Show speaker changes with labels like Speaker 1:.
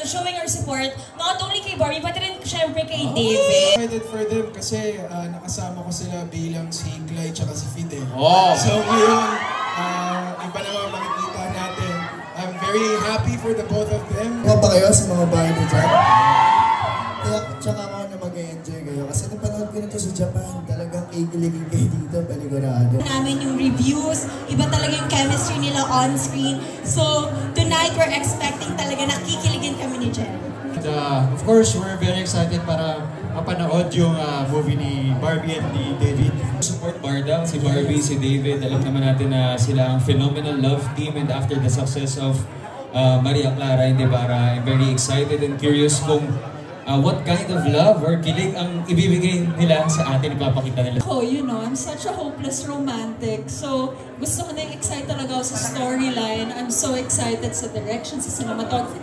Speaker 1: showing our support not only kay Barbie, but rin syempre kay David.
Speaker 2: Excited for them kasi nakasama ko sila bilang si Clay tsaka si Fide.
Speaker 3: So
Speaker 2: ngayon, iba naman makikita natin. I'm very happy for the both of them.
Speaker 4: Ano ba kayo sa mga Barbie dyan? Kaya tsaka ako na mag-enjoy kayo kasi napanood ko na ito sa Japan. Talagang kikiligin kayo dito, panigurado.
Speaker 1: Namin yung reviews, iba talaga yung chemistry nila on screen. So tonight we're expecting talaga na kikiligin kami ni Jen.
Speaker 3: Of course, we're very excited para mapanood yung movie ni Barbie and ni David.
Speaker 5: Support Bardang, si Barbie, si David. Alam naman natin na sila ang phenomenal love team, and after the success of Maria Clara and Ibarra, I'm very excited and curious kung what kind of love or kilig ang ibibigay nila sa atin, ipapakita nila.
Speaker 6: Oh, you know, I'm such a hopeless romantic. So, gusto ko na excited talaga ako sa storyline. I'm so excited sa direction, sa cinematography.